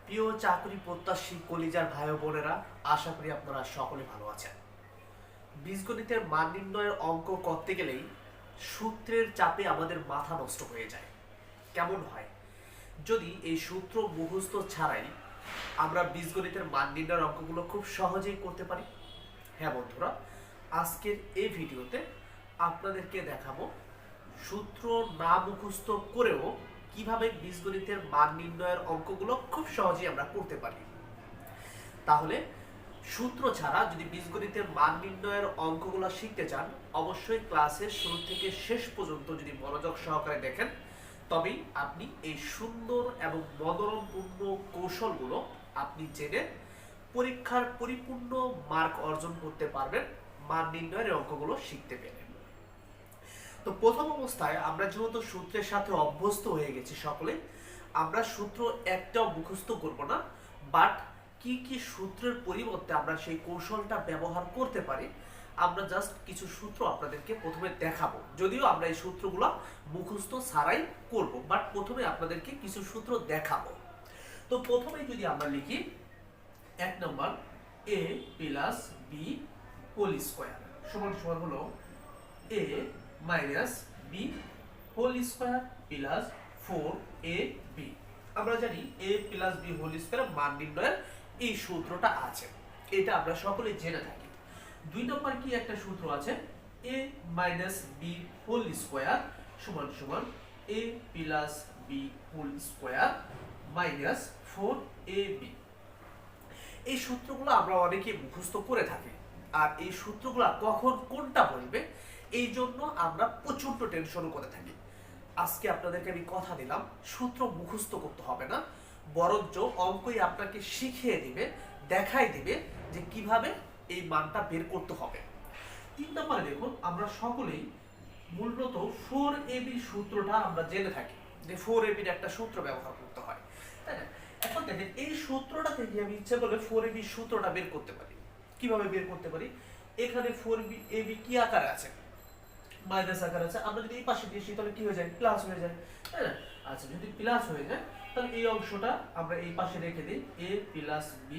প্রিয় চাকরি প্রত্যাশী কলিজার ভাই ও বোনেরা, আশা করি আপনারা সকলে ভালো আছেন। বীজগণিতের মান নির্ণয়ের অঙ্ক করতে গেলেই সূত্রের চাপে আমাদের মাথা নষ্ট হয়ে যায়। কেমন হয় যদি এই সূত্র মুখস্থ ছাড়াই আমরা বীজগণিতের মান নির্ণয়ের অঙ্কগুলো খুব সহজেই করতে পারি? হ্যাঁ বন্ধুরা, আজকের এই ভিডিওতে আপনাদেরকে দেখাবো সূত্র না মুখস্থ করেও কিভাবে বীজগণিতের মান নির্ণয়ের অঙ্কগুলো খুব সহজেই আমরা করতে পারি। তাহলে সূত্র ছাড়া যদি বীজগণিতের মান নির্ণয়ের অঙ্কগুলো শিখতে চান, অবশ্যই ক্লাসের শুরু থেকে শেষ পর্যন্ত যদি মনোযোগ সহকারে দেখেন, তবেই আপনি এই সুন্দর এবং মনোরমপূর্ণ কৌশলগুলো আপনি জেনে পরীক্ষার পরিপূর্ণ মার্ক অর্জন করতে পারবেন মান নির্ণয়ের অঙ্কগুলো শিখতে পেরে। তো প্রথম অবস্থায় আমরা যেহেতু সূত্রের সাথে অভ্যস্ত হয়ে গেছি সকলে, আমরা সূত্র একটাও মুখস্থ করব না, বাট কি কি সূত্রের পরিবর্তে আমরা সেই কৌশলটা ব্যবহার করতে পারি, আমরা জাস্ট কিছু সূত্র আপনাদেরকে প্রথমে দেখাবো। যদিও আমরা এই সূত্রগুলো মুখস্থ ছাড়াই করব, বাট প্রথমে আপনাদেরকে কিছু সূত্র দেখাবো। তো প্রথমে যদি আমরা লিখি 1 number a plus b whole square সমান সমান হলো a minus b whole square plus 4ab। আমরা জানি a plus b whole square মান নির্ণয়ের এই সূত্রটা আছে, এটা আমরা সকলে জেনে থাকি। 2 নম্বর কি একটা সূত্র আছে, a minus b whole square সমান সমান a plus b whole square minus 4ab। এই সূত্রগুলো আমরা অনেকে মুখস্থ করে থাকি, আর এই সূত্রগুলো কখন কোনটা বলবে এই জন্য আমরা প্রচন্ড টেনশনও করে থাকি। আজকে আপনাদেরকে আমি কথা দিলাম, সূত্র মুখস্থ করতে হবে না, বরঞ্চ অঙ্কই আপনাকে শিখিয়ে দিবে, দেখাই দিবে যে কিভাবে এই মানটা বের করতে হবে। 3 নম্বরে দেখুন, আমরা সকলেই মূলত 4ab সূত্রটা আমরা জেনে থাকি যে 4ab এর একটা সূত্র ব্যবহার করতে হয়, তাই না? এখন দেখেন এই সূত্রটা থেকে আমি ইচ্ছা করলে 4ab সূত্রটা বের করতে পারি। কিভাবে বের করতে পারি? এখানে 4ab কি আকারে আছে? মাইনাস আকার আছে। আমরা যদি এই পাশে দিয়ে আসি তাহলে কি হয়ে যায়? প্লাস হয়ে যায়, তাই না? আচ্ছা, যদি প্লাস হয়ে যায় তাহলে এই অংশটা আমরা এই পাশে রেখে দিই, a plus b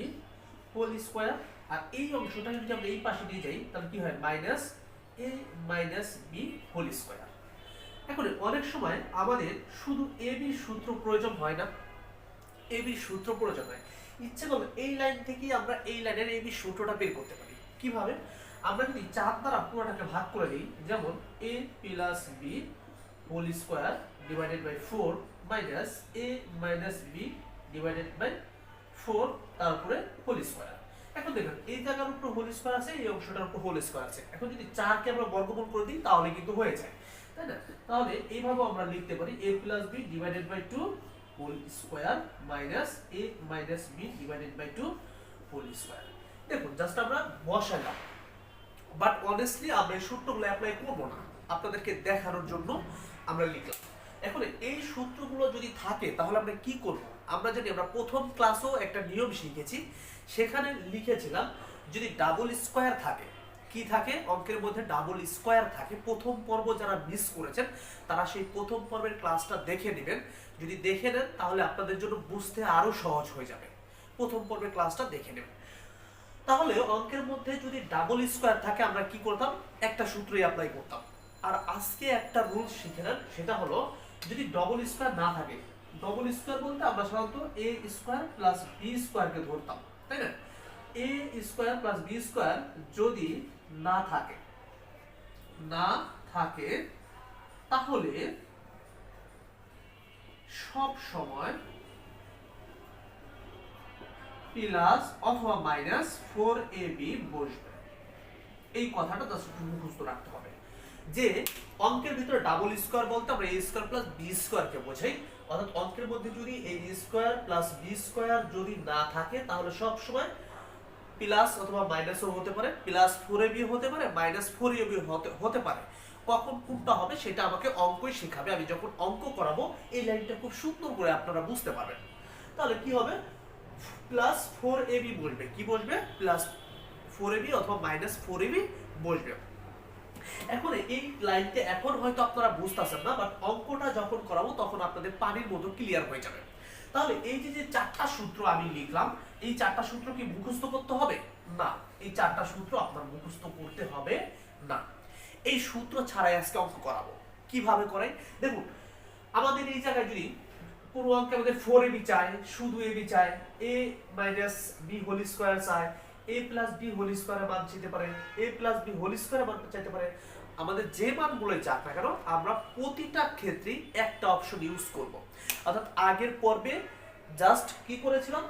whole square. আর এই অংশটা যদি আমরা এই পাশে দিয়ে যাই তাহলে কি হয়? Minus a minus b whole square. এখন অনেক সময় আমাদের শুধু ab সূত্র প্রয়োজন হয় না, ab সূত্র প্রয়োজন হয়, ইচ্ছে করলে এই লাইন থেকে আমরা এই লাইনের ab সূত্রটা বের করতে পারি। কিভাবে? আমরা যদি 4 দ্বারা পুরোটাকে ভাগ করে দিই, যেমন a plus b whole square divided by 4 minus a minus b divided by 4 তারপরে হোল স্কয়ার। এখন দেখুন এই জায়গার উপর হোল স্কয়ার আছে, এই অংশটার উপর হোল স্কয়ার আছে। এখন যদি 4 কে আমরা বর্গমূল করে দিই তাহলে কিন্তু হয়ে যায়, তাই না? তাহলে এইভাবে আমরা লিখতে পারি a plus b divided by 2 whole square minus a minus b divided by 2 whole square. দেখুন জাস্ট আমরা বসাইলাম, বাট অনেস্টলি আমরা এই সূত্রগুলো অ্যাপ্লাই করব না, আপনাদেরকে দেখানোর জন্য আমরা লিখলাম। এখন এই সূত্রগুলো যদি থাকে তাহলে আমরা কি করব? আমরা জানি, আমরা প্রথম ক্লাসেও একটা নিয়ম শিখেছি, সেখানে লিখেছিলাম যদি ডাবল স্কয়ার থাকে, কি থাকে অঙ্কের মধ্যে? ডাবল স্কয়ার থাকে। প্রথম পর্ব যারা মিস করেছেন তারা সেই প্রথম পর্বের ক্লাসটা দেখে নেবেন। যদি দেখে নেন তাহলে আপনাদের জন্য বুঝতে আরো সহজ হয়ে যাবে। প্রথম পর্বের ক্লাসটা দেখে নেবেন। তাহলে অঙ্কের মধ্যে যদি ডাবল স্কয়ার থাকে আমরা কি করতাম? একটা সূত্রই অ্যাপ্লাই করতাম। আর আজকে একটা রুল শিখে নেন, সেটা হলো যদি ডবল স্কয়ার না থাকে, ডবল স্কয়ার বলতে আমরা সাধারণত a square plus b square কে ধরতাম, তাই না? a square plus b square যদি না থাকে, তাহলে সব সময় প্লাস অথবা মাইনাস 4ab বসবে। এই কথাটা জাস্ট মুখস্থ রাখতে হবে যে অঙ্কের ভিতরে ডাবল স্কয়ার বলতে আমরা a square plus b square কে বোঝাই। অর্থাৎ অঙ্কের মধ্যে যদি a square plus b square যদি না থাকে তাহলে সব সময় প্লাস অথবা মাইনাসও হতে পারে, প্লাস 4ab হতে পারে, মাইনাস 4ab হতে পারে। কখন কোনটা হবে সেটা আমাকে অঙ্কই শেখাবে। আমি যখন অঙ্ক করাবো এই লাইনটা খুব সুন্দর করে আপনারা বুঝতে পারবেন। তাহলে কি হবে? প্লাস 4ab বসবে। কি বসবে? প্লাস 4ab অথবা মাইনাস 4ab বসবে। এখন এই লাইনটা এখন হয়তো আপনারা বুঝতেছেন না, বাট অঙ্কটা যখন করাবো তখন আপনাদের পানির মতো ক্লিয়ার হয়ে যাবে। তাহলে এই যে যে চারটা সূত্র আমি লিখলাম, এই চারটা সূত্র কি মুখস্থ করতে হবে? না, এই চারটা সূত্র আপনার মুখস্থ করতে হবে না। এই সূত্র ছাড়াই আজকে অঙ্ক করাবো। কিভাবে করাই দেখুন, আমাদের এই জায়গায় যদি কোনো অঙ্কে আমাদের 4ab চাই, শুধু ab চাই, a - b হোল স্কয়ার চাই, a + b হোল স্কয়ারের মান চাইতে পারে, a + b হোল স্কয়ারের মান চাইতে পারে, আমাদের যে মানগুলোই চাক না কেন আমরা প্রতিটা ক্ষেত্রেই একটা অপশন ইউজ করব। অর্থাৎ আগের পর্বে জাস্ট কি করেছিলাম,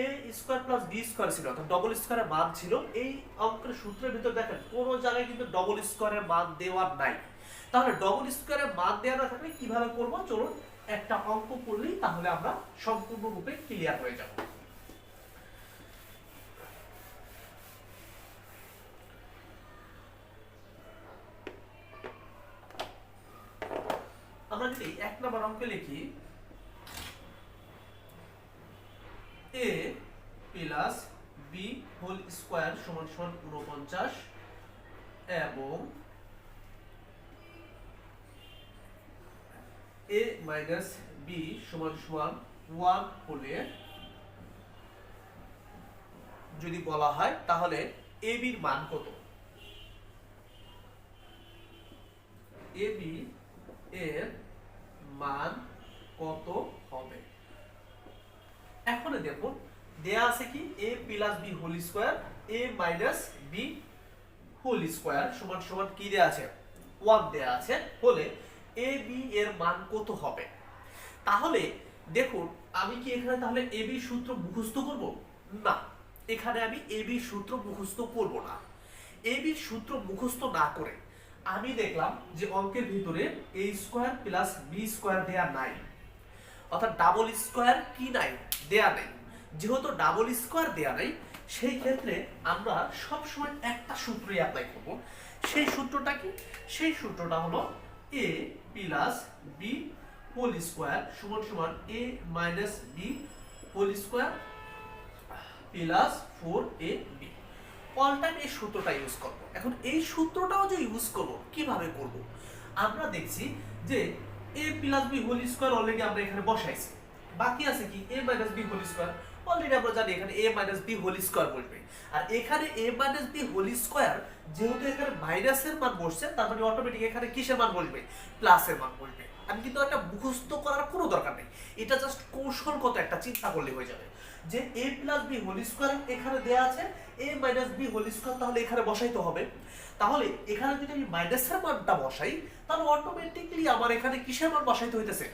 a স্কয়ার + b স্কয়ার ছিল, অর্থাৎ ডবল স্কয়ারের মান ছিল। এই অঙ্কের সূত্রের ভিতর দেখেন কোনো জায়গায় কিন্তু ডবল স্কয়ারের মান দেওয়া নাই। তাহলে ডবল স্কয়ারের মান দেওয়া না থাকলে কিভাবে করব, চলুন একটা অঙ্ক করলেই তাহলে আমরা সম্পূর্ণরূপে ক্লিয়ার হয়ে যাব। আমরা যদি 1 নম্বর অঙ্কে লিখি a + b হোল স্কয়ার সমান সমান 49 এবং a - b সমান সমান 1 হলে যদি বলা হয় তাহলে ab এর মান কত? ab এর মান কত হবে? এখন দেখুন দেয়া আছে কি a + b whole square, a - b whole square সমান সমান কি দেয়া আছে? 1 দেয়া আছে। হলে ab এর মান কত হবে? তাহলে দেখুন আমি কি এখানে তাহলে ab সূত্র মুখস্থ করব? না, এখানে আমি ab সূত্র মুখস্থ করব না। ab সূত্র মুখস্থ না করে আমি দেখলাম যে অঙ্কের ভিতরে a স্কয়ার + b স্কয়ার দেয়া নাই, অর্থাৎ ডাবল স্কয়ার কি নাই? দেয়া নাই। যেহেতু ডাবল স্কয়ার দেয়া নাই, সেই ক্ষেত্রে আমরা সব সময় একটা সূত্রই অ্যাপ্লাই করব। সেই সূত্রটা কি? সেই সূত্রটা হলো a + b হোল স্কয়ার সমান সমান a - b whole square plus 4ab। All time এই সূত্রটা ইউজ করব। এখন এই সূত্রটাও যে ইউজ করব, কিভাবে করব? আমরা দেখছি যে a + b whole square already আমরা এখানে বসাইছি। বাকি আছে কি a - b whole square. Already আমরা জানি এখানে a - b হোল স্কয়ার বসবে। আর এখানে a - b হোল স্কয়ার যেহেতু এখানে মাইনাসের মান বসছে, তার মানে অটোমেটিক এখানে কিসের মান বসবে? প্লাসের মান বসবে। আমি কিন্তু একটা মুখস্থ করার কোনো দরকার নেই, এটা জাস্ট কৌশলগত একটা চিন্তা করলে হয়ে যাবে যে a + b হোল স্কয়ার এখানে দেয়া আছে, a - b হোল স্কয়ার তাহলে এখানে বসাইতে হবে। তাহলে এখানে যদি আমি মাইনাসের মানটা বসাই, তাহলে অটোমেটিক্যালি আমার এখানে কিসের মান বসাইতে হইতেছে?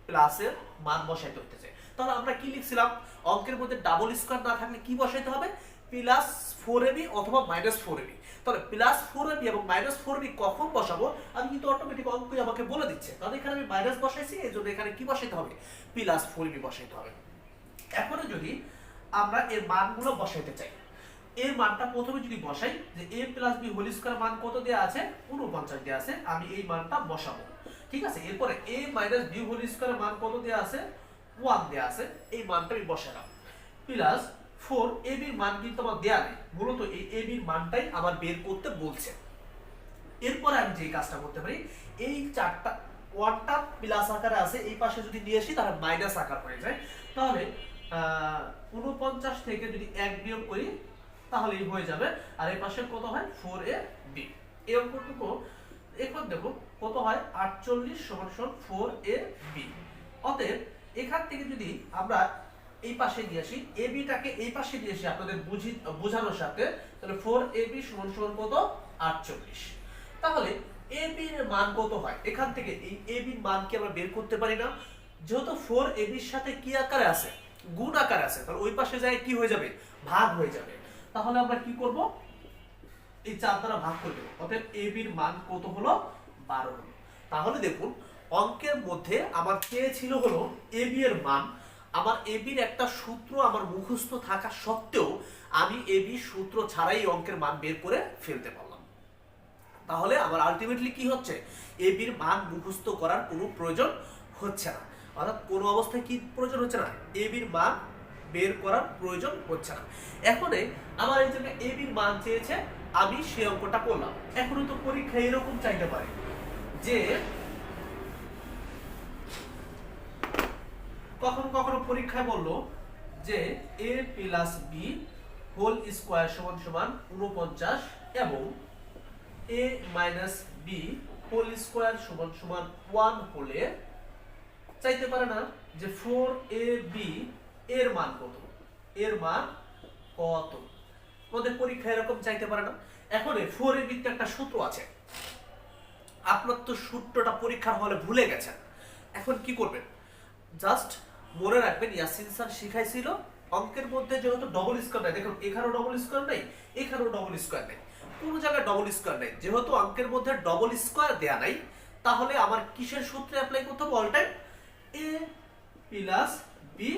প্লাসের মান বসাইতে হইতেছে। তাহলে আমরা কি লিখছিলাম, অঙ্কের মধ্যে ডাবল স্কয়ার না থাকলে কি বসাইতে হবে? +4ab অথবা -4ab। তাহলে +4ab এবং -4ab কখন বসাবো আমি কিন্তু অটোমেটিক অঙ্কই আমাকে বলে দিচ্ছে। তাহলে এখানে আমি মাইনাস বসাইছি, এজন্য এখানে কি বসাইতে হবে? +4ab বসাইতে হবে। এখন যদি আমরা এর মানগুলো বসাইতে চাই, এর মানটা প্রথমে যদি বসাই যে a + b হোল স্কয়ার মান কত দেয়া আছে? 49 দেয়া আছে, আমি এই মানটা বসাবো। ঠিক আছে, এরপরে a - b হোল স্কয়ার মান কত দেয়া আছে? 1 দেয়া আছে, এই মানটা আমি বসালাম। প্লাস 4ab এর মান কিন্তু আমার দেয়া নেই, মূলত এই ab এর মানটাই আমার বের করতে বলছে। এরপরে আমি যে কাজটা করতে পারি, এই চারটা ওয়ানটা প্লাস আকারে আছে, এই পাশে যদি নিয়ে আসি তাহলে মাইনাস আকার হয়ে যায়। তাহলে 49 থেকে যদি 1 বিয়োগ করি তাহলে এই হয়ে যাবে। আর এই পাশে কত হয়? 4ab। এই অঙ্কটুকু এখন দেখো কত হয়? 48 = 4ab। অতএব এখান থেকে যদি আমরা এই পাশে নিয়ে আসি, ab টাকে এই পাশে নিয়ে আসি আপনাদের বোঝানোর সাথে, তাহলে 4ab = কত? 48। তাহলে ab এর মান কত হয়? এখান থেকে এই ab এর মান কি আমরা বের করতে পারি না? যেহেতু 4ab এর সাথে কি আকারে আছে? গুণ আকারে আছে, তাহলে ওই পাশে যায় কি হয়ে যাবে? ভাগ হয়ে যাবে। তাহলে আমরা কি করব? এই 4 দ্বারা ভাগ করে দেব। অতএব ab এর মান কত হলো? 12 হলো। তাহলে দেখুন অঙ্কের মধ্যে আমার চেয়েছিল হলো ab এর মান। আমার ab এর একটা সূত্র আমার মুখস্থ থাকা সত্ত্বেও আমি ab সূত্র ছাড়াই অঙ্কের মান বের করে ফেলতে পারলাম। তাহলে আমার আলটিমেটলি কি হচ্ছে? ab এর মান মুখস্থ করার কোনো প্রয়োজন হচ্ছে না। অর্থাৎ কোনো অবস্থায় কি প্রয়োজন হচ্ছে না? ab এর মান বের করার প্রয়োজন হচ্ছে না। এখনে আমার এই জায়গায় ab এর মান চেয়েছে, আমি সেই অঙ্কটা করলাম। এখনো তো পরীক্ষায় এরকম চাইতে পারে যে কখনো কখনো পরীক্ষায় বললো যে a plus B whole square সমান সমান 49 এবং a minus B whole square সমান সমান 1 হলে চাইতে পারে না যে 4ab এর মান কত, এর মান কত। আমাদের পরীক্ষা এরকম চাইতে পারে না। এখন 4ab তে একটা সূত্র আছে, আপনার তো সূত্রটা পরীক্ষার হলে ভুলে গেছেন, এখন কি করবেন? জাস্ট মনে রাখবেন ইয়াসিন স্যার শিখাইছিল অঙ্কের মধ্যে যেহেতু ডবল স্কয়ার নাই, দেখুন এখানেও ডবল স্কয়ার নাই, এখানেও ডবল স্কয়ার নাই, কোনো জায়গায় ডবল স্কয়ার নাই, যেহেতু অঙ্কের মধ্যে ডবল স্কয়ার দেয়া নাই, তাহলে আমার কিসের সূত্রে অ্যাপ্লাই করতে হবে? All time a plus B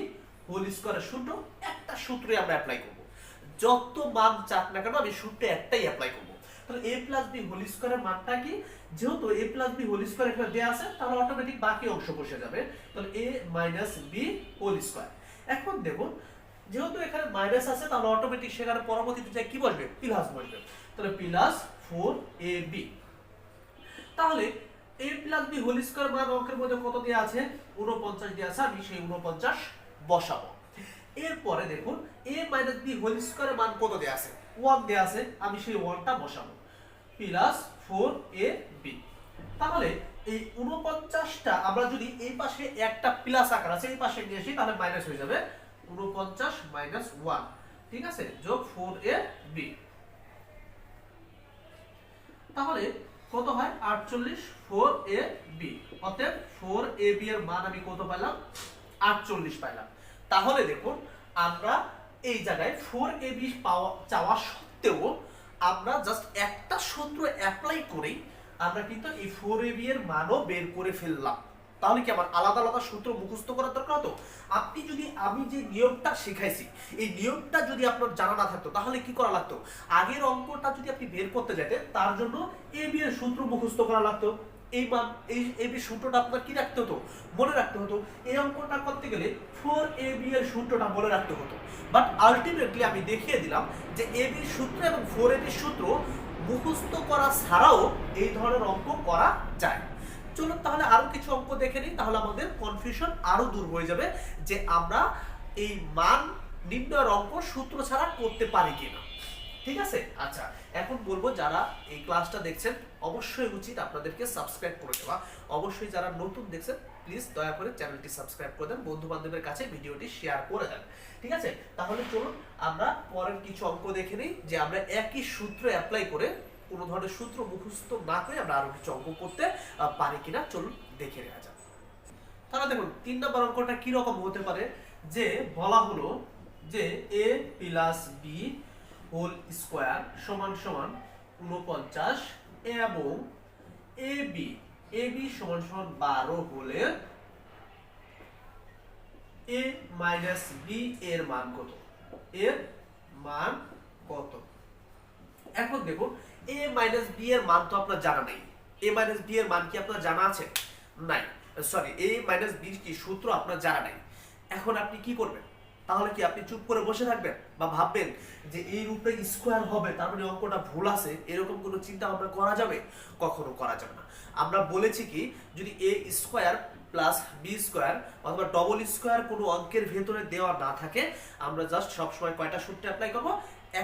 whole স্কয়ারের সূত্র, একটা সূত্রে আমরা অ্যাপ্লাই করব। যত মান চাক না কেন আমি সূত্রে একটাই অ্যাপ্লাই করব। তাহলে a প্লাস বি হোল স্কয়ারের মানটা কি? যেহেতু a plus B whole square এখানে দেয়া আছে, তাহলে অটোমেটিক বাকি অংশ বসে যাবে। তাহলে a minus B whole square. এখন দেখুন যেহেতু এখানে মাইনাস আছে, তাহলে অটোমেটিক সেখানে পরবর্তীতে যায় কি বসবে? প্লাস বসবে। তাহলে প্লাস 4ab। তাহলে a plus B whole square মান অঙ্কের মধ্যে কত দেয়া আছে? 49 দেয়া আছে, আমি সেই 49 বসাবো। এরপরে দেখুন a মাইনাস বি হোল স্কয়ারের মান কত দেয়া আছে? 1 দেয়া আছে, আমি সেই 1টা বসাবো প্লাস 4ab। তাহলে এই 49টা আমরা যদি এই পাশে একটা প্লাস আকার আছে এই পাশে নিয়ে আসি, তাহলে মাইনাস হয়ে যাবে 49 মাইনাস 1, ঠিক আছে, যোগ 4ab। তাহলে কত হয়? 48 4ab। অতএব 4ab এর মান আমি কত পেলাম? 48 পাইলাম। তাহলে দেখুন আমরা এই জায়গায় 4ab পাওয়া চাওয়া সত্ত্বেও আমরা জাস্ট একটা সূত্র অ্যাপ্লাই করেই আমরা কিন্তু এই 4ab এর মানও বের করে ফেললাম। তাহলে কি আমার আলাদা আলাদা সূত্র মুখস্থ করার দরকার হতো? আপনি যদি আমি যে নিয়মটা শিখাইছি এই নিয়মটা যদি আপনার জানা না থাকতো, তাহলে কি করা লাগতো? আগের অঙ্কটা যদি আপনি বের করতে যেতেন, তার জন্য ab এর সূত্র মুখস্থ করা লাগতো। এই মান এই ab সূত্রটা আপনার কি রাখতে হতো? মনে রাখতে হতো। এই অঙ্কটা করতে গেলে 4ab এর সূত্রটা মনে রাখতে হতো। বাট আলটিমেটলি আমি দেখিয়ে দিলাম যে ab এর সূত্র এবং 4ab এর সূত্র মুখস্থ করা ছাড়াও এই ধরনের অঙ্ক করা যায়। চলুন তাহলে আরো কিছু অঙ্ক দেখে নিই, তাহলে আমাদের কনফিউশন আরো দূর হয়ে যাবে যে আমরা এই মান নির্ণয়ের অঙ্ক সূত্র ছাড়া করতে পারি কিনা। ঠিক আছে? আচ্ছা, এখন বলবো যারা এই ক্লাসটা দেখছেন অবশ্যই উচিত আপনাদেরকে সাবস্ক্রাইব করে দেওয়া। অবশ্যই যারা নতুন দেখছেন প্লিজ দয়া করে চ্যানেলটি সাবস্ক্রাইব করে দেন, বন্ধু বান্ধবের কাছে ভিডিওটি শেয়ার করে দেন। ঠিক আছে? তাহলে চলুন আমরা পরের কিছু অঙ্ক দেখে নিই যে আমরা একই সূত্র অ্যাপ্লাই করে কোনো ধরনের সূত্র মুখস্থ না করে আমরা আরো কিছু অঙ্ক করতে পারি কিনা চলুন দেখে নেওয়া যাক। তাহলে দেখুন 3 নম্বর অঙ্কটা কি রকম হতে পারে? যে বলা হলো যে a plus B whole square সমান সমান 49 এবং ab সমান সমান 12 হলে a মাইনাস বি এর মান কত? এর মান কত? এখন দেখুন a মাইনাস বি এর মান তো আপনার জানা নেই। a মাইনাস বি এর মান কি আপনার জানা আছে? নাই, সরি, a মাইনাস বি কি সূত্র আপনার জানা নাই। এখন আপনি কি করবেন? তাহলে কি আপনি চুপ করে বসে থাকবেন বা ভাববেন যে এই রূপে স্কয়ার হবে, তার মানে অঙ্কটা ভুল আছে, এরকম কোনো চিন্তা ভাবনা করা যাবে? কখনো করা যাবে না। আমরা বলেছি কি যদি a square plus B square অথবা ডবল স্কয়ার কোনো অঙ্কের ভেতরে দেওয়া না থাকে, আমরা জাস্ট সবসময় কয়টা সূত্র অ্যাপ্লাই করব?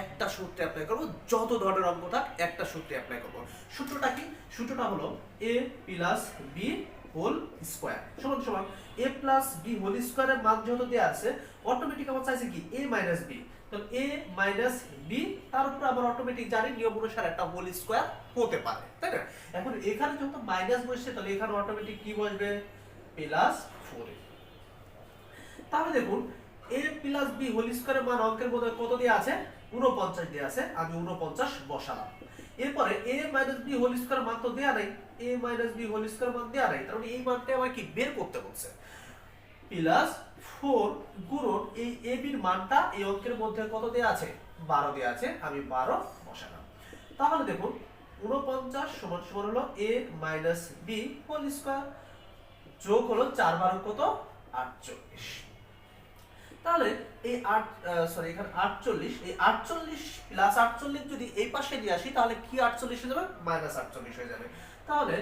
একটা সূত্রে অ্যাপ্লাই করব। যত ধরনের অঙ্ক থাক একটা সূত্রে অ্যাপ্লাই করব। সূত্রটা কি? সূত্রটা হলো a plus B whole square সমান সমান a প্লাস বি হোল স্কয়ারের মান যত দেয়া আছে, অটোমেটিক আমার চাইছে কি a মাইনাস বি। তাহলে a মাইনাস বি তার উপর আমরা অটোমেটিক জানি নিয়ম অনুসারে একটা হোল স্কয়ার হতে পারে, তাই না? এখন এখানে যত মাইনাস বসছে, তাহলে এখানে অটোমেটিক কি বসবে? Plus 4a। তাহলে দেখুন a প্লাস বি হোল স্কয়ারের মান অঙ্কের মধ্যে কত দেয়া আছে? 49 দেয়া আছে, আমি 49 বসালাম। এরপরে a minus B whole square মান তো দেয়া নাই, a minus B whole square মান দেয়া নাই, তার মানে এই মানটা আমাকে কি বের করতে বলছে? প্লাস 4 গুণন এই a b এর মানটা এই অঙ্কের মধ্যে কত দেয়া আছে? 12 দেয়া আছে, আমি 12 বসালাম। তাহলে দেখুন 49 সমান সমান হলো a minus B whole square যোগ হলো 4 12 কত? 48। তাহলে এই এখানে 48, এই 48 প্লাস 48 যদি এই পাশে নিয়ে আসি, তাহলে কি 48 হয়ে যাবে? মাইনাস 48 হয়ে যাবে। তাহলে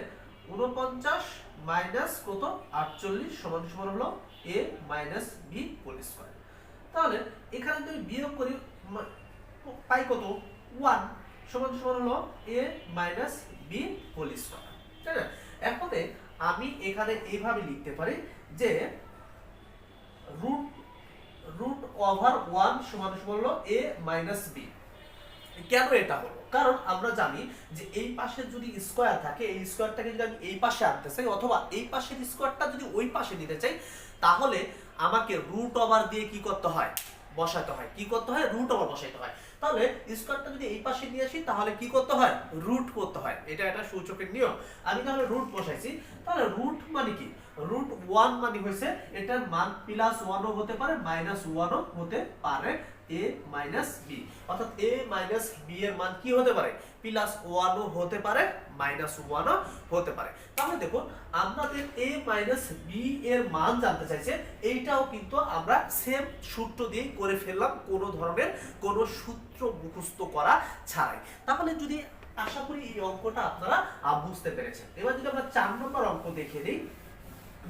49 মাইনাস কত? 48 সমান সমান হলো এ মাইনাস বি হোল স্কয়ার। তাহলে এখানে যদি বিয়োগ করি পাই কত 1 সমান সমান হলো এ মাইনাস বি হোল স্কয়ার, তাই না? এখন আমি এখানে এইভাবে লিখতে পারি যে রুট রুট ওভার 1 সমান সমান হলো এ মাইনাস বি। কেন এটা হলো? কারণ আমরা জানি যে এই পাশে যদি স্কয়ার থাকে, এই স্কয়ারটাকে যদি আমি এই পাশে আনতে চাই অথবা এই পাশের স্কয়ারটা যদি ওই পাশে নিতে চাই, তাহলে আমাকে রুট ওভার দিয়ে কি করতে হয়? বসাতে হয়। কি করতে হয়? রুট ওভার বসাইতে হয়। তাহলে স্কয়ারটা যদি এই পাশে নিয়ে আসি তাহলে কি করতে হয়? রুট করতে হয়। এটা একটা সূচকের নিয়ম। আমি তাহলে রুট বসাইছি। তাহলে রুট মানে কি? রুট 1 মানে হইছে এটার মান প্লাস 1 ও হতে পারে মাইনাস 1 ও হতে পারে a মাইনাস b, অর্থাৎ a মাইনাস b এর মান কি হতে পারে? প্লাস 1 ও হতে পারে মাইনাস 1 ও হতে পারে। তাহলে দেখুন আমাদের a মাইনাস b এর মান জানতে চাইছে, এইটাও কিন্তু আমরা সেম সূত্র দিয়ে করে ফেললাম, কোনো ধরনের কোনো সূত্র মুখস্থ করা ছাড়াই। তাহলে যদি আশা করি এই অঙ্কটা আপনারা বুঝতে পেরেছেন। এবার যদি আমরা 4 নম্বর অঙ্ক দেখে নিই,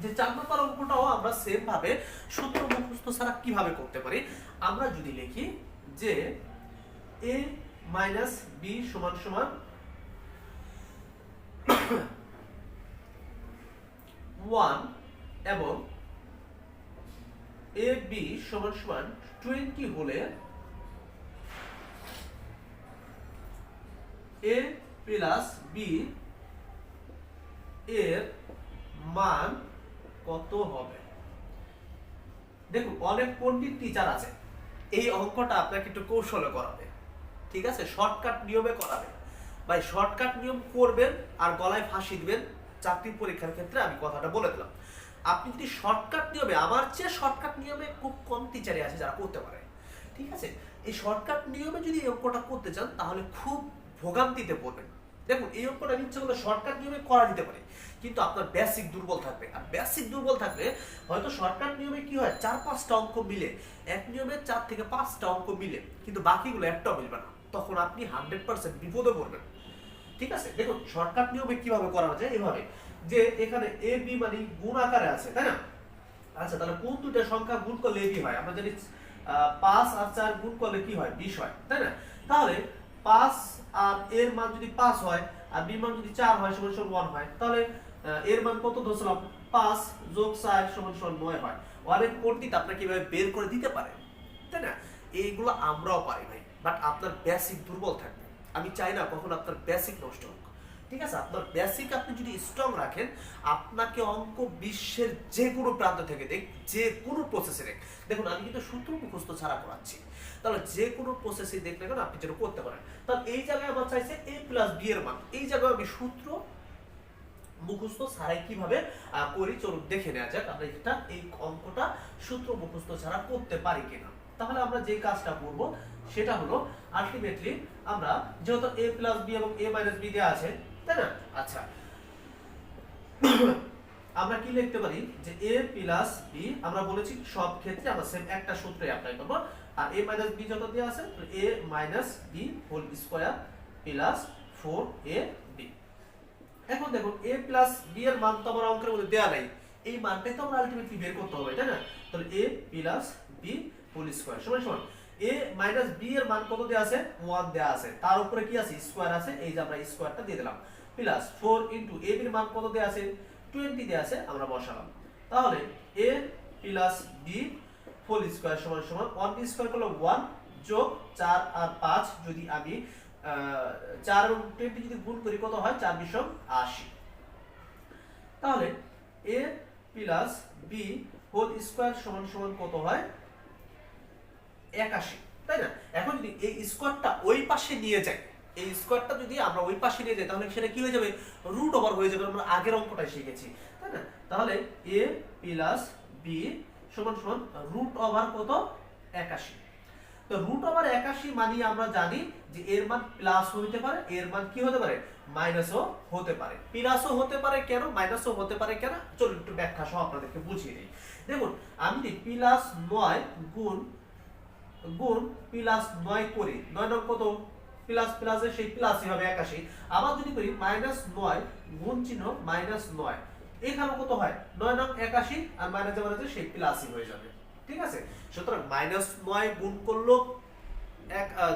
যে 4 নম্বর অঙ্কটাও আমরা সেম ভাবে সূত্র মুখস্থ ছাড়া কিভাবে করতে পারি। আমরা যদি লিখি যে a মাইনাস b সমান সমান 1 এবং ab সমান সমান 20 হলে a প্লাস b এর মান কত হবে? দেখুন অনেক পণ্ডিত টিচার আছে, এই অঙ্কটা আপনাকে একটু কৌশলে করাবে, ঠিক আছে? শর্টকাট নিয়মে করাবে। ভাই শর্টকাট নিয়ম করবেন আর গলায় ফাঁসি দিবেন চাকরি পরীক্ষার ক্ষেত্রে, আমি কথাটা বলে দিলাম। আপনি যদি শর্টকাট নিয়মে, আমার চেয়ে শর্টকাট নিয়মে খুব কম টিচারই আছে যারা করতে পারে, ঠিক আছে? এই শর্টকাট নিয়মে যদি এই অঙ্কটা করতে চান তাহলে খুব ভোগান্তিতে পড়বেন। দেখুন এই অঙ্কটা ইচ্ছে করলে শর্টকাট নিয়মে করা দিতে পারে, কিন্তু আপনার বেসিক দুর্বল থাকবে। আর বেসিক দুর্বল থাকলে হয়তো শর্টকাট নিয়মে কি হয়, 4-5টা অঙ্ক মিলে, এক নিয়মে 4 থেকে 5টা অঙ্ক মিলে, কিন্তু বাকিগুলো একটাও মিলবে না, তখন আপনি 100% বিপদে পড়বেন, ঠিক আছে? দেখুন শর্টকাট নিয়মে কিভাবে করা যায়, এভাবে যে এখানে এ বি মানে গুণ আকারে আছে, তাই না? আচ্ছা তাহলে কোন দুটো সংখ্যা গুণ করলে এ বি হয়? আমরা জানি 5 আর 4 গুণ করলে কি হয়? 20 হয়, তাই না? তাহলে 5 আর এর মান যদি 5 হয় আর বি মান যদি 4 হয় সমান সমান 1 হয়, তাহলে এর মান কত ধরছিলাম? 5 যোগ 4 সমান সমান 9 হয়। অনেক পণ্ডিত আপনাকে কিভাবে বের করে দিতে পারে, তাই না? এইগুলো আমরাও পারি ভাই, বাট আপনার বেসিক দুর্বল থাকবে। আমি চাই না কখন আপনার বেসিক নষ্ট হোক, ঠিক আছে? আপনার বেসিক আপনি যদি স্ট্রং রাখেন, আপনাকে অঙ্ক বিশ্বের যে কোনো প্রান্ত থেকে দেখ, যে কোনো প্রসেসে দেখ, দেখুন আমি কিন্তু সূত্র মুখস্থ ছাড়া করাচ্ছি, তাহলে যে কোনো প্রসেসে দেখলে কেন আপনি যেন করতে পারেন। তাহলে এই জায়গায় আমার চাইছে a প্লাস b এর মান, এই জায়গায় আমি সূত্র মুখস্থ ছাড়াই কিভাবে করি চলুন দেখে নেওয়া যাক আমরা এটা এই অঙ্কটা সূত্র মুখস্থ ছাড়া করতে পারি কিনা। তাহলে আমরা যে কাজটা করব সেটা হলো আলটিমেটলি আমরা যেহেতু a প্লাস b এবং a মাইনাস b দেওয়া আছে, তাই না? আচ্ছা আমরা কি লিখতে পারি যে a প্লাস b, আমরা বলেছি সব ক্ষেত্রে আমরা সেম একটা সূত্রে অ্যাপ্লাই করব, আর a মাইনাস b যত দেওয়া আছে a minus b whole square plus 4ab। এখন দেখুন a প্লাস b এর মান তো আমার অঙ্কের মধ্যে দেয়া নাই, এই মানটাই তো আমরা আলটিমেটলি বের করতে হবে, তাই না? তাহলে a plus b whole square সমান সমান a মাইনাস b এর মান কত দেয়া আছে? 1 দেয়া আছে, তার উপরে কি আছে? স্কয়ার আছে, এই যে আমরা স্কয়ারটা দিয়ে দিলাম, প্লাস 4 ইনটু a এর মান কত দেয়া আছে? 20 দেয়া আছে, আমরা বসালাম। তাহলে a plus b whole square সমান সমান 1 স্কয়ার করলে 1 যোগ 4 আর 5 যদি আমি 4 এবং 20 যদি গুণ করি কত হয়? 4 বিশম 80। তাহলে a plus b whole square সমান সমান কত হয়? 81, তাই না? এখন যদি এই স্কয়ারটা ওই পাশে নিয়ে যাই, এই স্কয়ারটা যদি আমরা ওই পাশে নিয়ে যাই তাহলে সেটা কি হয়ে যাবে? রুট ওভার হয়ে যাবে, আমরা আগের অঙ্কটাই শিখেছি, তাই না? তাহলে a প্লাস b সমান সমান রুট ওভার কত? 81। তো রুট ওভার 81 মানে আমরা জানি যে এর মান প্লাস হতে পারে, এর মান কি হতে পারে? মাইনাসও হতে পারে। প্লাসও হতে পারে কেন, মাইনাসও হতে পারে কেন, চলুন একটু ব্যাখ্যা সহ আপনাদেরকে বুঝিয়ে দিই। দেখুন আমি যদি প্লাস 9 গুণ প্লাস 9 করি, 9 নং কত? প্লাস প্লাসে সেই প্লাসই হবে 81। আবার যদি করি মাইনাস 9 গুণ চিহ্ন মাইনাস 9 এখানে কত হয় 9 নং 81 আর মাইনাস মাইনাসে সেই প্লাসই হয়ে যাবে। ঠিক আছে, সুতরাং -9 গুণ করলো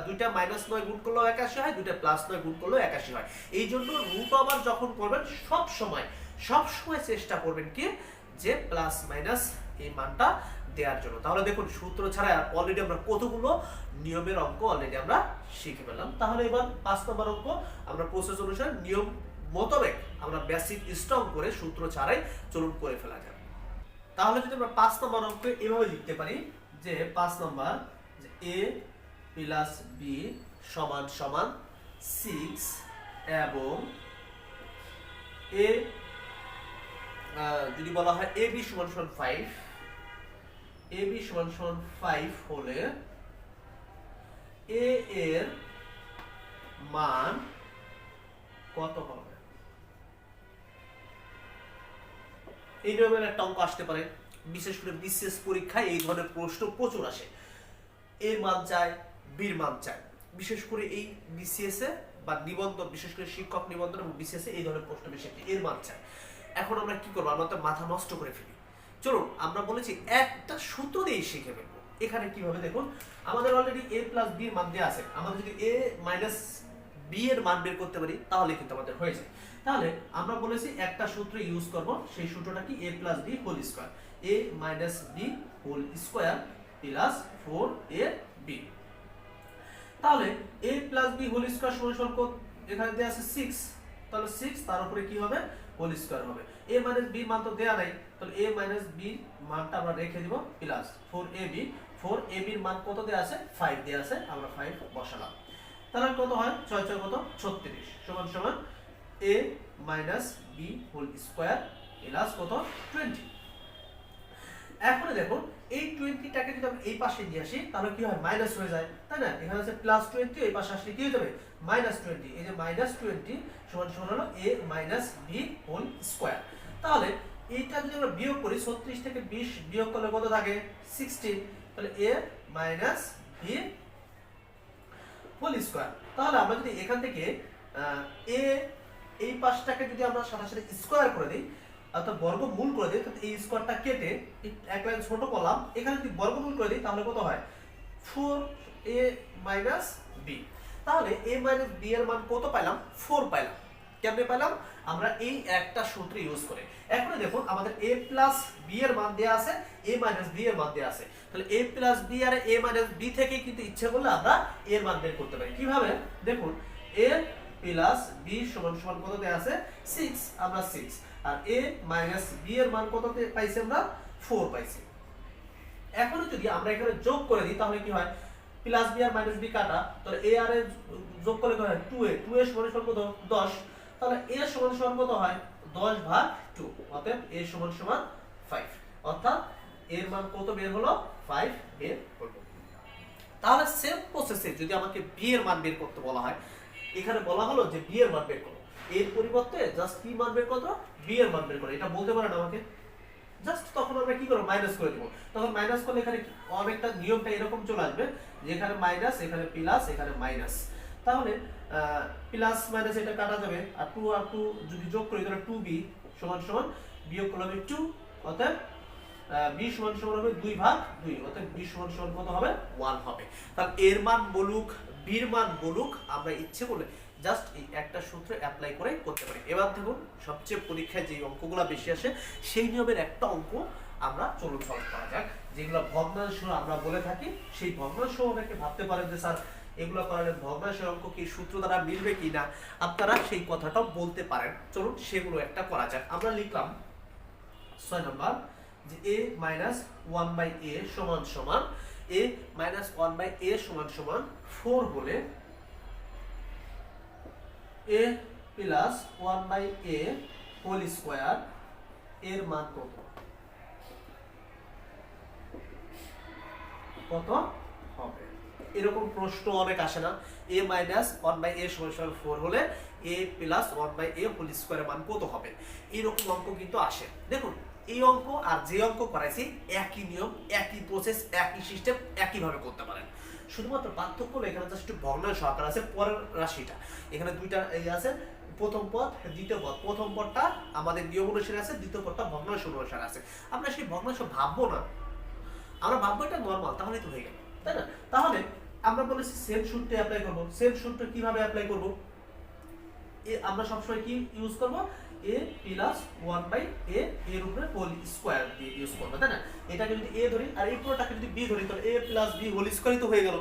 দুইটা -9 গুণ করলেও 81 হয়, দুইটা +9 গুণ করলেও 81 হয়। এই জন্য রুট ওভার যখন করবেন সব সময় চেষ্টা করবেন কি যে প্লাস মাইনাস এই মানটা দেওয়ার জন্য। তাহলে দেখুন সূত্র ছাড়া অলরেডি আমরা কতগুলো নিয়মের অঙ্ক অলরেডি আমরা শিখে ফেললাম। তাহলে এবার 5 নম্বর অঙ্ক আমরা প্রসেস অনুসারে নিয়ম মোতাবেক আমরা বেসিক স্ট্রং করে সূত্র ছাড়াই চলুন করে ফেলা যায়। তাহলে যদি আমরা 5 নম্বর অঙ্ক এভাবে লিখতে পারি যে 5 নম্বর যে a প্লাস b সমান সমান 6 এবং a যদি বলা হয় ab সমান সমান 5, ab সমান সমান 5 হলে a এর মান কত হবে? এই নিয়মের একটা অঙ্ক আসতে পারে, বিশেষ করে বিসিএস পরীক্ষায় এই ধরনের প্রশ্ন প্রচুর আসে। এর মান চায়, বির মান চায়, বিশেষ করে এই বিসিএস এ বা নিবন্ধন, বিশেষ করে শিক্ষক নিবন্ধন এবং বিসিএস এ এই ধরনের প্রশ্ন বেশি এর মান চায়। এখন আমরা কি করবো? আমরা তো মাথা নষ্ট করে ফেলি। চলুন আমরা বলেছি একটা সূত্র দিয়ে শিখে ফেলবো। এখানে কিভাবে দেখুন, আমাদের অলরেডি a প্লাস b এর মান দেওয়া আছে, আমাদের যদি a মাইনাস b এর মান বের করতে পারি তাহলে কিন্তু আমাদের হয়ে যায়। তাহলে আমরা বলেছি একটা সূত্র ইউজ করব, সেই সূত্রটা কি a plus b whole square, a minus b whole square plus 4ab। তাহলে a plus b whole square সমান সমান কত? এখানে দেয়া আছে 6, তাহলে 6 তার উপরে কি হবে? হোল স্কয়ার হবে। a মাইনাস b মান তো দেয়া নাই, তাহলে a মাইনাস b মানটা আমরা রেখে দিব প্লাস 4ab। 4ab এর মান কত দেয়া আছে? 5 দেয়া আছে, আমরা 5 বসালাম। তাহলে কত হয়? 6 6 কত? 36 সমান সমান a minus b whole square plus কত? 20। এখন দেখুন এই 20 টাকে যদি আমরা এই পাশে নিয়ে আসি তাহলে কি হয়? মাইনাস হয়ে যায়, তাই না? এখানে আছে +20, এই পাশে আসলে কি হয়ে যাবে? -20। এই যে -20 সমান সমান হলো a minus b whole square. তাহলে এইটা যদি আমরা বিয়োগ করি, 36 থেকে 20 বিয়োগ করলে কত থাকে? 16। তাহলে a minus b whole square. তাহলে আমরা যদি এখান থেকে a এই পাশটাকে যদি আমরা সাথে সাথে স্কয়ার করে দিই অর্থাৎ বর্গমূল করে দিই, তাহলে এই স্কয়ারটা কেটে এক লাইন ছোট করলাম, এখানে যদি বর্গমূল করে দিই তাহলে কত হয়? 4a minus b। তাহলে a মাইনাস b এর মান কত পাইলাম? 4 পাইলাম। কেমনে পাইলাম? আমরা এই একটা সূত্র ইউজ করে। এখন দেখুন আমাদের a প্লাস b এর মান দেয়া আছে, a মাইনাস b এর মান দেয়া আছে। তাহলে a প্লাস b আর a মাইনাস b থেকে কিন্তু ইচ্ছে করলে আমরা এর মান বের করতে পারি। কিভাবে? দেখুন a প্লাস b সমান সমান কত দেয়া আছে? 6, আমরা 6। আর a মাইনাস b এর মান কত পাইছি? আমরা 4 পাইছি। এখন যদি আমরা এখানে যোগ করে দিই তাহলে কি হয়? প্লাস b আর মাইনাস b কাটা, তাহলে a আর a যোগ করলে কত হয়? 2a। 2a সমান সমান কত? 10। তাহলে a সমান সমান কত হয়? 10 ভাগ 2। অতএব a সমান সমান 5। অর্থাৎ এর মান কত বের হলো? 5 বের হলো। তাহলে সেম প্রসেসে যদি আমাকে b এর মান বের করতে বলা হয়, এখানে বলা হলো যে b এর মান বের করো, এর পরিবর্তে জাস্ট কি মান বের করো? b এর মান বের করো। এটা বলতে পারেন আমাকে, জাস্ট তখন আমরা কি করব? মাইনাস করে দেব। তখন মাইনাস করলে এখানে অনেকটা নিয়মটা এরকম চলে আসবে যে এখানে মাইনাস, এখানে প্লাস, এখানে মাইনাস। তাহলে প্লাস মাইনাস এটা কাটা যাবে, আর 2 আর 2 যদি যোগ করি তাহলে 2b সমান সমান বিয়োগ করলে হবে 2। অতএব b সমান সমান হবে 2 ভাগ 2। অতএব b সমান সমান কত হবে? 1 হবে। তাহলে এর মান বলুক, b এর মান বলুক, আমরা ইচ্ছে করলে জাস্ট এই একটা সূত্র অ্যাপ্লাই করে করতে পারি। এবার দেখুন সবচেয়ে পরীক্ষায় যে অঙ্কগুলো বেশি আসে সেই নিয়মের একটা অঙ্ক আমরা চলুন সলভ করা যাক। যেগুলো ভগ্নাংশ আমরা বলে থাকি, সেই ভগ্নাংশ অনেকে ভাবতে পারেন যে স্যার এগুলো করালে ভগ্নাংশের অঙ্ক কি সূত্র দ্বারা মিলবে কিনা, আপনারা সেই কথাটাও বলতে পারেন। চলুন সেগুলো একটা করা যাক। আমরা লিখলাম 6 নম্বর যে a মাইনাস 1/a সমান সমান a মাইনাস 1/a সমান সমান 4 হলে a plus 1/a whole square এর মান কত? কত হবে? এরকম প্রশ্ন অনেক আসে না? a মাইনাস 1/a সমান সমান 4 হলে a প্লাস 1/a হোল স্কয়ারের মান কত হবে? এরকম অঙ্ক কিন্তু আসে। দেখুন এই অঙ্ক আর যে অঙ্ক করাইছি একই নিয়ম, একই প্রসেস, একই সিস্টেম, একই ভাবে করতে পারেন। শুধুমাত্র পার্থক্য হলো এখানে জাস্ট একটু ভগ্নাংশ আকার আছে পরের রাশিটা, এখানে দুইটা এই আছে প্রথম পদ দ্বিতীয় পদ, প্রথম পদটা আমাদের নিয়ম অনুসারে আছে, দ্বিতীয় পদটা ভগ্নাংশ অনুসারে আছে। আমরা সেই ভগ্নাংশ ভাববো না, আমরা ভাববো এটা নরমাল, তাহলেই তো হয়ে গেল, তাই না? তাহলে আমরা বলেছি সেম সূত্রে অ্যাপ্লাই করব। সেম সূত্র কিভাবে অ্যাপ্লাই করব? আমরা সবসময় কি ইউজ করব? a প্লাস 1/a এর উপরে হোল স্কয়ার দিয়ে ইউজ করব, তাই না? এটাকে যদি a ধরি আর এই পুরোটাকে যদি b ধরি তাহলে a প্লাস b হোল স্কয়ারই তো হয়ে গেল।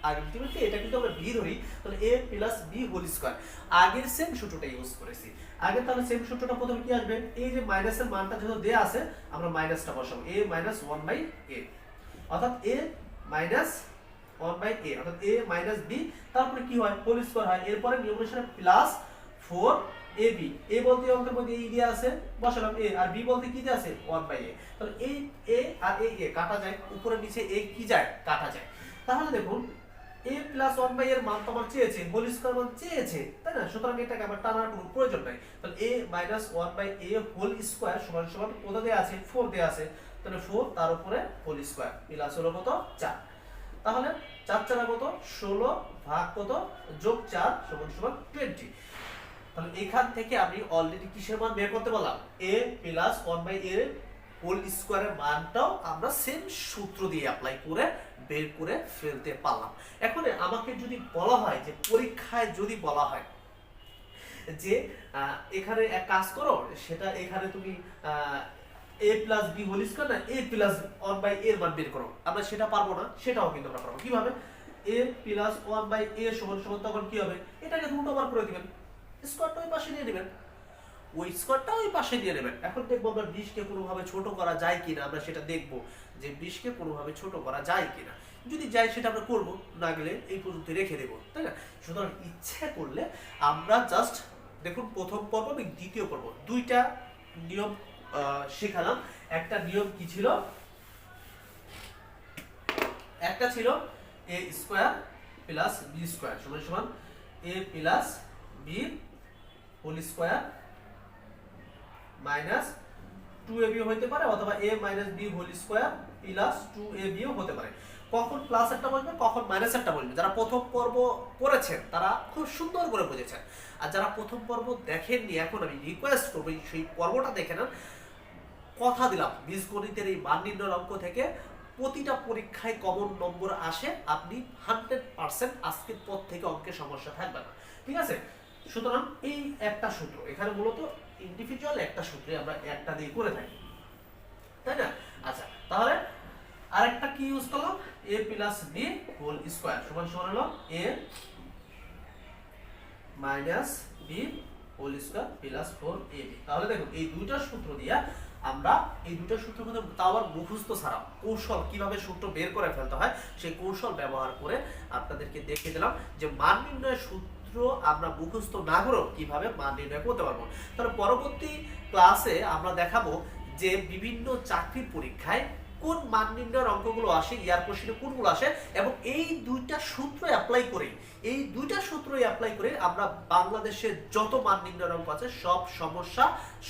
আলটিমেটলি এটা কিন্তু আমরা b ধরি তাহলে a plus b whole square. আগের সেম সূত্রটা ইউজ করেছি। আগে তাহলে সেম সূত্রটা প্রথমে কি আসবে? এই যে মাইনাসের মানটা যেহেতু দেয়া আছে আমরা মাইনাসটা বসাবো, a মাইনাস 1/a, অর্থাৎ a মাইনাস 1/a, অর্থাৎ a মাইনাস b, তারপরে কি হয়? হোল স্কয়ার হয়। এরপরে নিয়ম অনুসারে প্লাস 4ab, a বলতে অঙ্কের মধ্যে এই দিয়ে আছে, বসালাম a, আর b বলতে কি দিয়ে আছে? 1/a। তাহলে এই a আর এই a কাটা যায়, উপরে নিচে a কি যায়? কাটা যায়। তাহলে দেখুন a প্লাস 1/a এর মান তো আমার চেয়েছে, হোল স্কয়ার মান চেয়েছে, তাই না? সুতরাং এটাকে আমার টানার কোনো প্রয়োজন নাই। তাহলে a minus 1/a whole square সমান সমান কত দেয়া আছে? 4 দেয়া আছে। তাহলে 4 তার উপরে হোল স্কয়ার প্লাস হলো কত? 4। তাহলে 4 4 কত? 16 ভাগ কত? যোগ 4 সমান সমান 20। তাহলে এখান থেকে আমি অলরেডি কিসের মান বের করতে পারলাম? a প্লাস 1/a হোল স্কয়ারের মানটাও আমরা সেম সূত্র দিয়ে অ্যাপ্লাই করে বের করে ফেলতে পারলাম। এখন আমাকে যদি বলা হয় যে পরীক্ষায় যদি বলা হয় যে এখানে এক কাজ করো, সেটা এখানে তুমি a plus b whole square না a প্লাস 1/a এর মান বের করো, আমরা সেটা পারবো না। সেটাও কিন্তু আমরা পারবো। কিভাবে? a প্লাস 1/a সমান সমান তখন কি হবে? এটাকে রুট ওভার করে দিবেন, স্কয়ারটা ওই পাশে নিয়ে নেবেন, ওই স্কয়ারটা ওই পাশে নিয়ে নেবেন। এখন দেখবো আমরা 20 কে কোনোভাবে ছোট করা যায় কিনা, আমরা সেটা দেখবো যে 20 কে কোনোভাবে ছোট করা যায় কিনা। যদি যাই সেটা আমরা করব, না গেলে এই পর্যন্ত রেখে দেবো, তাই না? সুতরাং ইচ্ছা করলে আমরা জাস্ট দেখুন প্রথম পর্ব এবং দ্বিতীয় পর্ব দুইটা নিয়ম শেখালাম। একটা নিয়ম কি ছিল? একটা ছিল a square plus b square সমান সমান a plus b whole square minus 2ab হতে পারে, অথবা a minus b whole square plus 2ab হতে পারে। কখন প্লাস একটা বলবে, কখন মাইনাস একটা বলবে। যারা প্রথম পর্ব করেছেন তারা খুব সুন্দর করে বুঝেছেন, আর যারা প্রথম পর্ব দেখেননি এখন আমি রিকোয়েস্ট করব সেই পর্বটা দেখে নেন। কথা দিলাম বীজগণিতের এই মান নির্ণয়ের অঙ্ক থেকে প্রতিটা পরীক্ষায় কমন নম্বর আসে, আপনি 100% আজকের পর থেকে অঙ্কের সমস্যা থাকবে না, ঠিক আছে? সুতরাং এই একটা সূত্র এখানে মূলত ইন্ডিভিজুয়াল একটা সূত্রে আমরা একটা দিয়ে করে থাকি, তাই না? আচ্ছা, তাহলে আরেকটা কি ইউজ করলাম? a plus b whole square সমান সমান হলো a minus b whole square plus 4ab। তাহলে দেখুন এই দুইটা সূত্র দিয়ে আমরা এই দুটো সূত্র মধ্যে তাও আবার মুখস্থ ছাড়া কৌশল কিভাবে সূত্র বের করে ফেলতে হয় সেই কৌশল ব্যবহার করে আপনাদেরকে দেখিয়ে দিলাম যে মান নির্ণয়ের সূত্র আমরা মুখস্থ না করেও কিভাবে মান নির্ণয় করতে পারবো। তাহলে পরবর্তী ক্লাসে আমরা দেখাবো যে বিভিন্ন চাকরি পরীক্ষায় কোন মান নির্ণয়ের অঙ্কগুলো আসে, ইয়ার কোশ্চেনে কোনগুলো আসে, এবং এই দুইটা সূত্র অ্যাপ্লাই করে আমরা বাংলাদেশের যত মান নির্ণয়ের অঙ্ক আছে সব সমস্যা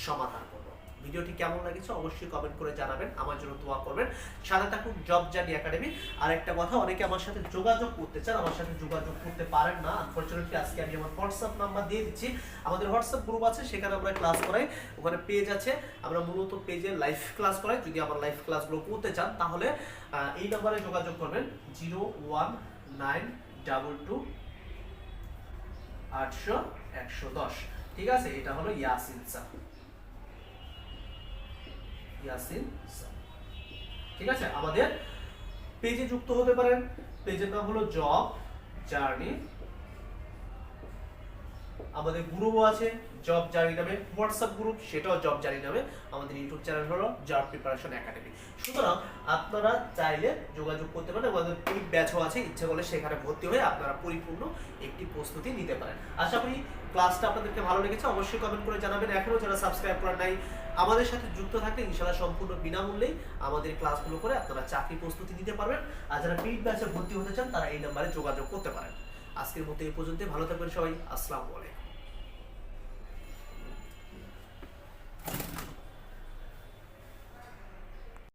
সমাধান করব। ভিডিওটি কেমন লাগছে অবশ্যই কমেন্ট করে জানাবেন, আমার জন্য দোয়া করবেন। সাথে থাকুন জব জার্নি একাডেমি। আর একটা কথা, অনেকে আমার সাথে যোগাযোগ করতে চান, আমার সাথে যোগাযোগ করতে পারেন না আনফরচুনেটলি। আজকে আমি আমার হোয়াটসঅ্যাপ নাম্বার দিয়ে দিচ্ছি। আমাদের হোয়াটসঅ্যাপ গ্রুপ আছে, সেখানে আমরা ক্লাস করাই, ওখানে পেজ আছে, আমরা মূলত পেজে লাইভ ক্লাস করাই। যদি আমার লাইভ ক্লাসগুলো করতে চান তাহলে এই নাম্বারে যোগাযোগ করবেন 01922 800 110, ঠিক আছে? এটা হলো ইয়াসিন স্যার, ঠিক আছে? আমাদের পেজে যুক্ত হতে পারেন। পেজের নাম হলো জব জার্নি। আমাদের গ্রুপও আছে জব জার্নি নামে, হোয়াটসঅ্যাপ গ্রুপ, সেটাও জব জার্নি নামে। আমাদের ইউটিউব চ্যানেল হলো জব প্রিপারেশন একাডেমি। সুতরাং আপনারা চাইলে যোগাযোগ করতে পারেন। আমাদের পেইড ব্যাচও আছে, ইচ্ছা করলে সেখানে ভর্তি হয়ে আপনারা পরিপূর্ণ একটি প্রস্তুতি নিতে পারেন। আশা করি ক্লাসটা আপনাদেরকে ভালো লেগেছে, অবশ্যই কমেন্ট করে জানাবেন। এখনো যারা সাবস্ক্রাইব করেন নাই আমাদের সাথে যুক্ত থাকলে ইনশাআল্লাহ সম্পূর্ণ বিনামূল্যেই আমাদের ক্লাসগুলো করে আপনারা চাকরি প্রস্তুতি নিতে পারবেন। আর যারা পেইড ব্যাচে ভর্তি হতে চান তারা এই নাম্বারে যোগাযোগ করতে পারেন। আজকের মতো এই পর্যন্ত, ভালো থাকবেন সবাই, আসসালামু আলাইকুম।